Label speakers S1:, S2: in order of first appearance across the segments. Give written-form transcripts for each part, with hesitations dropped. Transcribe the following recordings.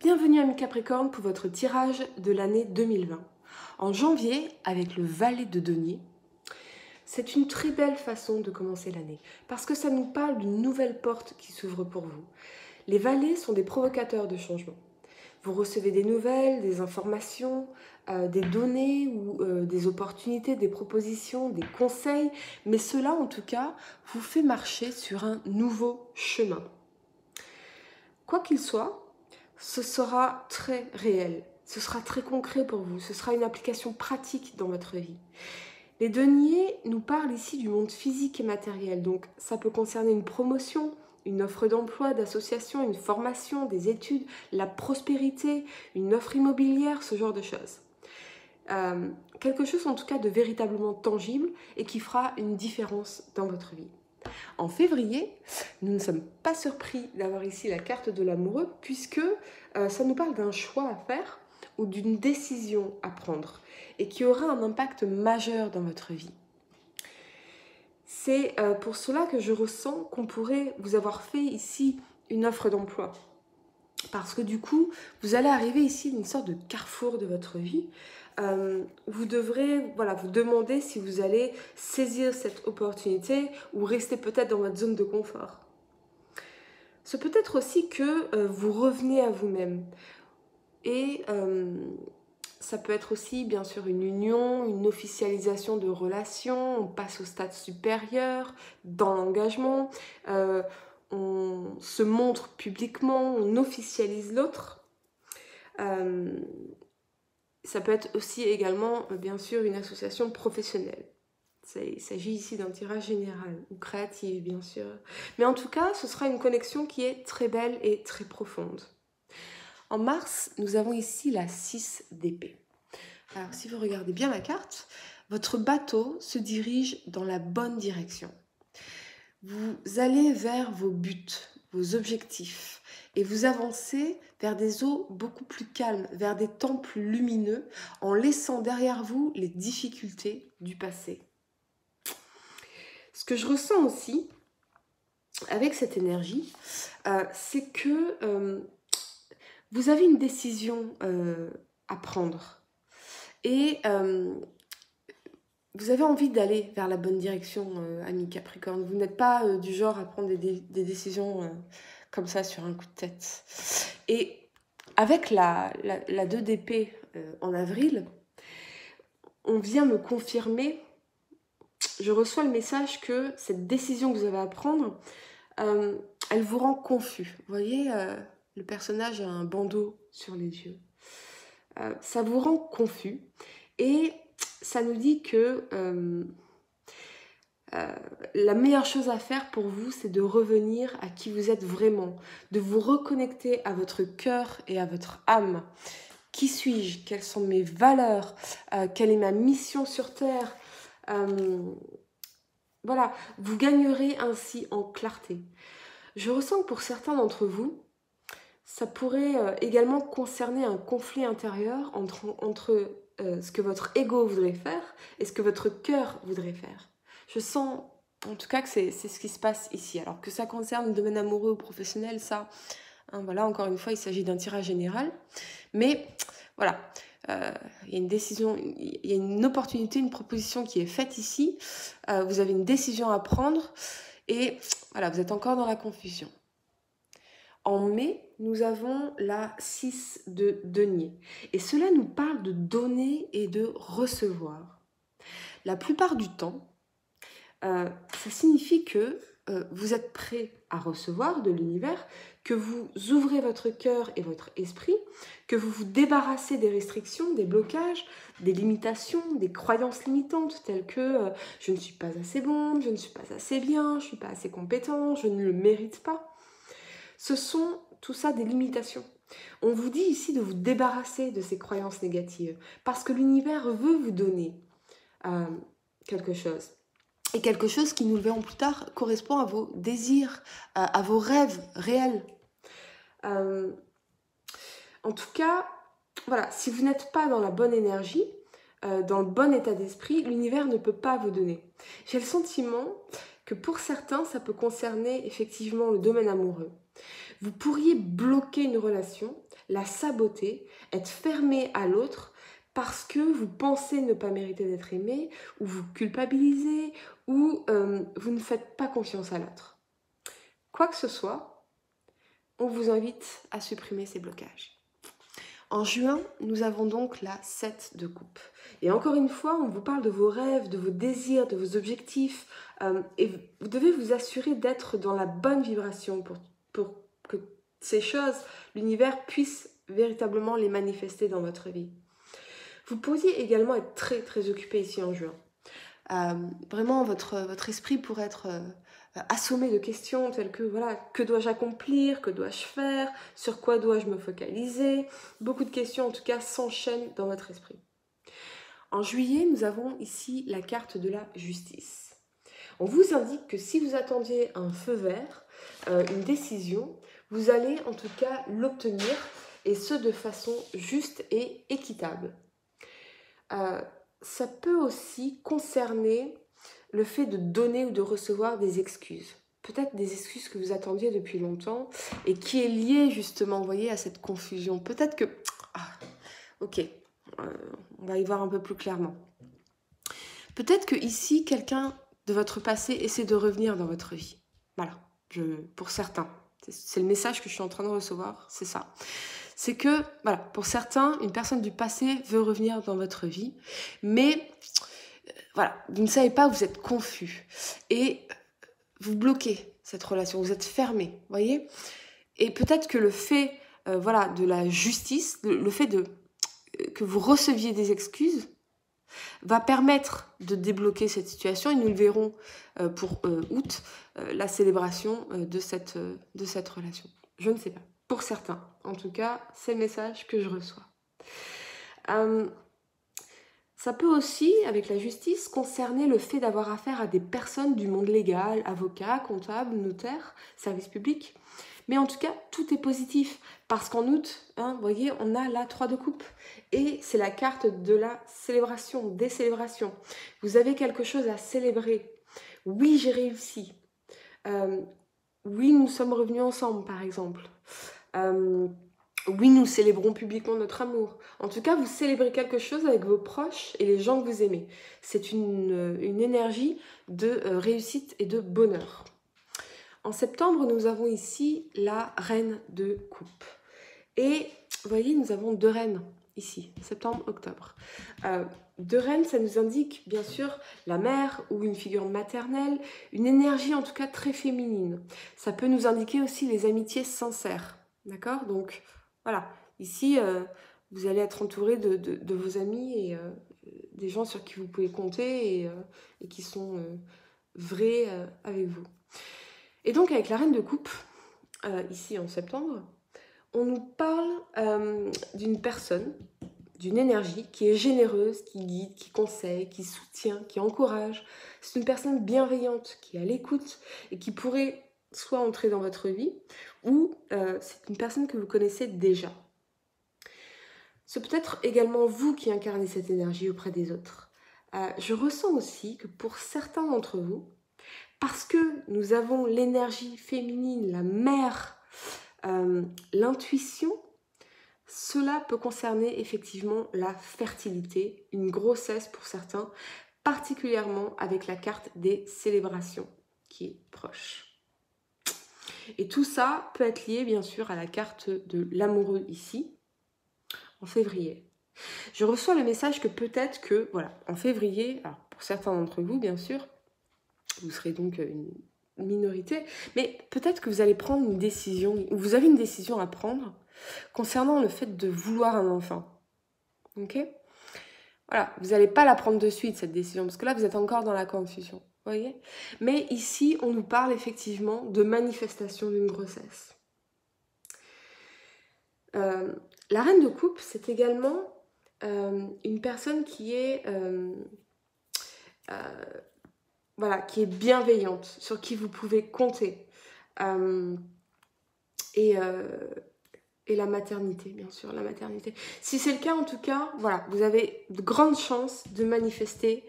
S1: Bienvenue amis Capricorne pour votre tirage de l'année 2020. En janvier, avec le valet de denier, c'est une très belle façon de commencer l'année parce que ça nous parle d'une nouvelle porte qui s'ouvre pour vous. Les valets sont des provocateurs de changement. Vous recevez des nouvelles, des informations, des données ou des opportunités, des propositions, des conseils, mais cela en tout cas vous fait marcher sur un nouveau chemin. Quoi qu'il soit, ce sera très réel, ce sera très concret pour vous, ce sera une application pratique dans votre vie. Les deniers nous parlent ici du monde physique et matériel, donc ça peut concerner une promotion, une offre d'emploi, d'association, une formation, des études, la prospérité, une offre immobilière, ce genre de choses. Quelque chose en tout cas de véritablement tangible et qui fera une différence dans votre vie. En février, nous ne sommes pas surpris d'avoir ici la carte de l'amoureux puisque ça nous parle d'un choix à faire ou d'une décision à prendre et qui aura un impact majeur dans votre vie. C'est pour cela que je ressens qu'on pourrait vous avoir fait ici une offre d'emploi. Parce que du coup, vous allez arriver ici à une sorte de carrefour de votre vie. Vous devrez vous demander si vous allez saisir cette opportunité ou rester peut-être dans votre zone de confort. C'est peut-être aussi que vous revenez à vous-même. Et ça peut être aussi bien sûr une union, une officialisation de relations, on passe au stade supérieur dans l'engagement, on se montre publiquement, on officialise l'autre. Ça peut être aussi également, bien sûr, une association professionnelle. Il s'agit ici d'un tirage général ou créatif, bien sûr. Mais en tout cas, ce sera une connexion qui est très belle et très profonde. En mars, nous avons ici la 6 d'épée. Alors, si vous regardez bien la carte, votre bateau se dirige dans la bonne direction. Vous allez vers vos buts, vos objectifs, et vous avancez vers des eaux beaucoup plus calmes, vers des temps plus lumineux, en laissant derrière vous les difficultés du passé. Ce que je ressens aussi, avec cette énergie, c'est que vous avez une décision à prendre. Et vous avez envie d'aller vers la bonne direction, ami Capricorne. Vous n'êtes pas du genre à prendre des décisions comme ça sur un coup de tête. Et avec la 2 d'épée en avril, on vient me confirmer, je reçois le message que cette décision que vous avez à prendre, elle vous rend confus. Vous voyez, le personnage a un bandeau sur les yeux. Ça vous rend confus et ça nous dit que la meilleure chose à faire pour vous, c'est de revenir à qui vous êtes vraiment, de vous reconnecter à votre cœur et à votre âme. Qui suis-je? Quelles sont mes valeurs? Quelle est ma mission sur Terre? Voilà, vous gagnerez ainsi en clarté. Je ressens que pour certains d'entre vous, ça pourrait également concerner un conflit intérieur entre ce que votre ego voudrait faire et ce que votre cœur voudrait faire. Je sens en tout cas que c'est ce qui se passe ici. Alors que ça concerne le domaine amoureux ou professionnel, ça, voilà, encore une fois, il s'agit d'un tirage général. Mais voilà, il y a une décision, il y a une opportunité, une proposition qui est faite ici. Vous avez une décision à prendre et voilà, vous êtes encore dans la confusion. En mai, nous avons la 6 de denier. Et cela nous parle de donner et de recevoir. La plupart du temps, ça signifie que vous êtes prêt à recevoir de l'univers, que vous ouvrez votre cœur et votre esprit, que vous vous débarrassez des restrictions, des blocages, des limitations, des croyances limitantes telles que je ne suis pas assez bon, je ne suis pas assez bien, je ne suis pas assez compétent, je ne le mérite pas. Ce sont tout ça des limitations. On vous dit ici de vous débarrasser de ces croyances négatives parce que l'univers veut vous donner quelque chose. Et quelque chose qui, nous le verrons plus tard, correspond à vos désirs, à vos rêves réels. En tout cas, voilà, si vous n'êtes pas dans la bonne énergie, dans le bon état d'esprit, l'univers ne peut pas vous donner. J'ai le sentiment que pour certains, ça peut concerner effectivement le domaine amoureux. Vous pourriez bloquer une relation la saboter, être fermé à l'autre parce que vous pensez ne pas mériter d'être aimé, ou vous culpabilisez, ou vous ne faites pas confiance à l'autre. Quoi que ce soit, on vous invite à supprimer ces blocages. En juin, nous avons donc la 7 de coupe. Et encore une fois, on vous parle de vos rêves, de vos désirs, de vos objectifs. Et vous devez vous assurer d'être dans la bonne vibration pour que ces choses, l'univers puisse véritablement les manifester dans votre vie. Vous pourriez également être très très occupé ici en juin. Vraiment, votre esprit pourrait être assommé de questions telles que voilà, que dois-je accomplir, que dois-je faire, sur quoi dois-je me focaliser. Beaucoup de questions en tout cas s'enchaînent dans votre esprit. En juillet, nous avons ici la carte de la justice. On vous indique que si vous attendiez un feu vert, une décision, vous allez en tout cas l'obtenir, et ce de façon juste et équitable. Ça peut aussi concerner le fait de donner ou de recevoir des excuses. Peut-être des excuses que vous attendiez depuis longtemps et qui est liée justement, vous voyez, à cette confusion. Peut-être que... ok, on va y voir un peu plus clairement. Peut-être que ici, quelqu'un de votre passé essaie de revenir dans votre vie. Voilà, pour certains. C'est le message que je suis en train de recevoir, c'est ça. C'est que, voilà, pour certains, une personne du passé veut revenir dans votre vie, mais voilà, vous ne savez pas, vous êtes confus et vous bloquez cette relation, vous êtes fermé, voyez. Et peut-être que le fait, voilà, de la justice, le fait que vous receviez des excuses, va permettre de débloquer cette situation, et nous le verrons pour août, la célébration de cette relation. Je ne sais pas. Pour certains, en tout cas, c'est le message que je reçois. Ça peut aussi, avec la justice, concerner le fait d'avoir affaire à des personnes du monde légal, avocats, comptables, notaires, services publics. Mais en tout cas, tout est positif, parce qu'en août, vous voyez, on a la 3 de coupe. Et c'est la carte de la célébration, des célébrations. Vous avez quelque chose à célébrer. Oui, j'ai réussi. Oui, nous sommes revenus ensemble, par exemple. Oui, nous célébrons publiquement notre amour. En tout cas, vous célébrez quelque chose avec vos proches et les gens que vous aimez. C'est une énergie de réussite et de bonheur. En septembre, nous avons ici la reine de coupe. Et vous voyez, nous avons 2 reines ici, septembre, octobre. 2 reines, ça nous indique bien sûr la mère ou une figure maternelle, une énergie en tout cas très féminine. Ça peut nous indiquer aussi les amitiés sincères, d'accord? Donc voilà, ici, vous allez être entouré de vos amis et des gens sur qui vous pouvez compter et qui sont vrais avec vous. Et donc avec la reine de coupe, ici en septembre, on nous parle d'une personne, d'une énergie qui est généreuse, qui guide, qui conseille, qui soutient, qui encourage. C'est une personne bienveillante, qui est à l'écoute et qui pourrait soit entrer dans votre vie ou c'est une personne que vous connaissez déjà. C'est peut-être également vous qui incarnez cette énergie auprès des autres. Je ressens aussi que pour certains d'entre vous, parce que nous avons l'énergie féminine, la mère, l'intuition, cela peut concerner effectivement la fertilité, une grossesse pour certains, particulièrement avec la carte des célébrations qui est proche. Et tout ça peut être lié bien sûr à la carte de l'amoureux ici, en février. Je reçois le message que peut-être que, voilà, en février, alors pour certains d'entre vous bien sûr, vous serez donc une minorité, mais peut-être que vous allez prendre une décision, ou vous avez une décision à prendre concernant le fait de vouloir un enfant. Ok ? Voilà, vous n'allez pas la prendre de suite cette décision, parce que là vous êtes encore dans la confusion. Voyez ? Mais ici, on nous parle effectivement de manifestation d'une grossesse. La reine de coupe, c'est également une personne qui est voilà, qui est bienveillante, sur qui vous pouvez compter. Et la maternité, bien sûr, la maternité. Si c'est le cas, en tout cas, voilà, vous avez de grandes chances de manifester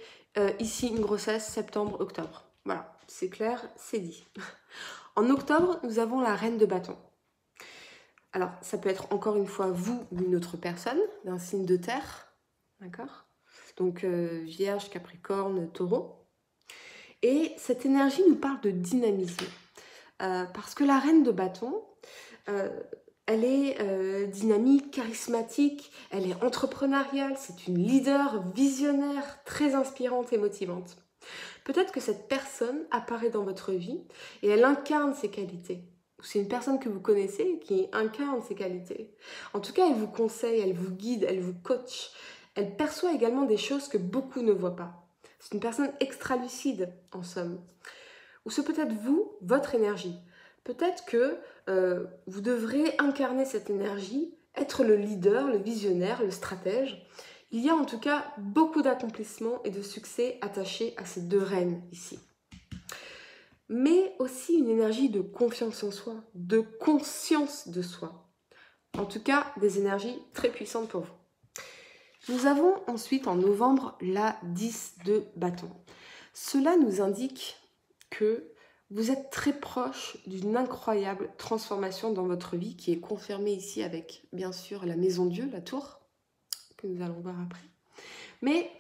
S1: ici une grossesse septembre-octobre. Voilà, c'est clair, c'est dit. En octobre, nous avons la reine de bâton. Alors, ça peut être encore une fois vous ou une autre personne d'un signe de terre, d'accord? Donc, Vierge, Capricorne, Taureau. Et cette énergie nous parle de dynamisme. Parce que la reine de bâton, elle est dynamique, charismatique, elle est entrepreneuriale, c'est une leader visionnaire, très inspirante et motivante. Peut-être que cette personne apparaît dans votre vie et elle incarne ses qualités. C'est une personne que vous connaissez qui incarne ses qualités. En tout cas, elle vous conseille, elle vous guide, elle vous coach. Elle perçoit également des choses que beaucoup ne voient pas. C'est une personne extra-lucide, en somme. Ou c'est peut-être vous, votre énergie. Peut-être que vous devrez incarner cette énergie, être le leader, le visionnaire, le stratège. Il y a en tout cas beaucoup d'accomplissements et de succès attachés à ces deux reines ici. Mais aussi une énergie de confiance en soi, de conscience de soi. En tout cas, des énergies très puissantes pour vous. Nous avons ensuite en novembre la 10 de bâton. Cela nous indique que vous êtes très proche d'une incroyable transformation dans votre vie qui est confirmée ici avec, bien sûr, la maison Dieu, la tour, que nous allons voir après. Mais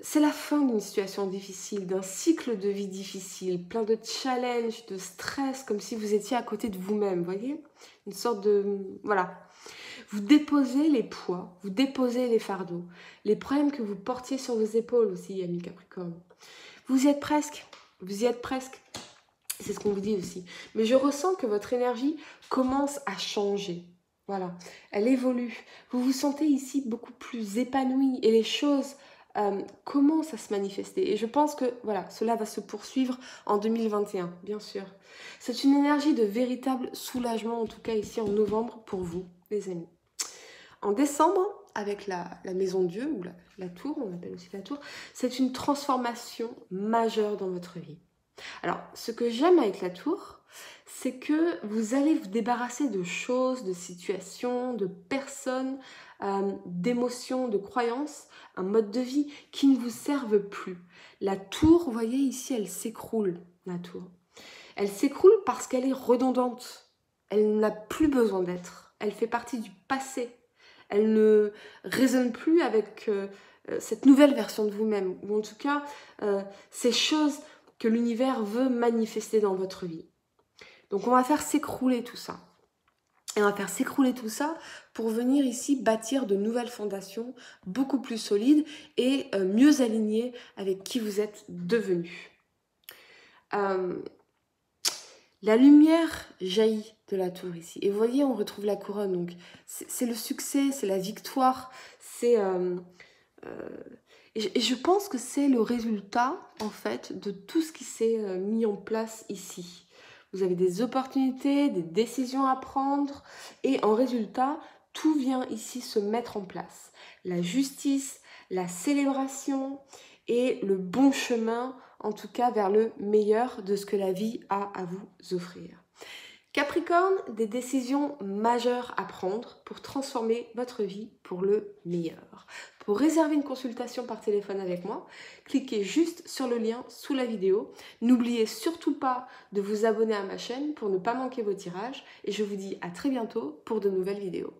S1: c'est la fin d'une situation difficile, d'un cycle de vie difficile, plein de challenges, de stress, comme si vous étiez à côté de vous-même, vous voyez? Une sorte de... Voilà. Vous déposez les poids, vous déposez les fardeaux, les problèmes que vous portiez sur vos épaules aussi, amis Capricorne. Vous y êtes presque, vous y êtes presque. C'est ce qu'on vous dit aussi. Mais je ressens que votre énergie commence à changer. Voilà, elle évolue. Vous vous sentez ici beaucoup plus épanoui et les choses commencent à se manifester. Et je pense que voilà, cela va se poursuivre en 2021, bien sûr. C'est une énergie de véritable soulagement, en tout cas ici en novembre pour vous, les amis. En décembre, avec la maison Dieu, ou la tour, on appelle aussi la tour, c'est une transformation majeure dans votre vie. Alors, ce que j'aime avec la tour, c'est que vous allez vous débarrasser de choses, de situations, de personnes, d'émotions, de croyances, un mode de vie qui ne vous servent plus. La tour, vous voyez ici, elle s'écroule, la tour. Elle s'écroule parce qu'elle est redondante. Elle n'a plus besoin d'être. Elle fait partie du passé. Elle ne résonne plus avec cette nouvelle version de vous-même. Ou en tout cas, ces choses que l'univers veut manifester dans votre vie. Donc on va faire s'écrouler tout ça. Et on va faire s'écrouler tout ça pour venir ici bâtir de nouvelles fondations beaucoup plus solides et mieux alignées avec qui vous êtes devenu. La lumière jaillit de la tour ici. Et vous voyez, on retrouve la couronne. Donc c'est le succès, c'est la victoire, c'est... Et je pense que c'est le résultat, en fait, de tout ce qui s'est mis en place ici. Vous avez des opportunités, des décisions à prendre, et en résultat, tout vient ici se mettre en place. La justice, la célébration et le bon chemin, en tout cas vers le meilleur de ce que la vie a à vous offrir. Capricorne, des décisions majeures à prendre pour transformer votre vie pour le meilleur. Pour réserver une consultation par téléphone avec moi, cliquez juste sur le lien sous la vidéo. N'oubliez surtout pas de vous abonner à ma chaîne pour ne pas manquer vos tirages et je vous dis à très bientôt pour de nouvelles vidéos.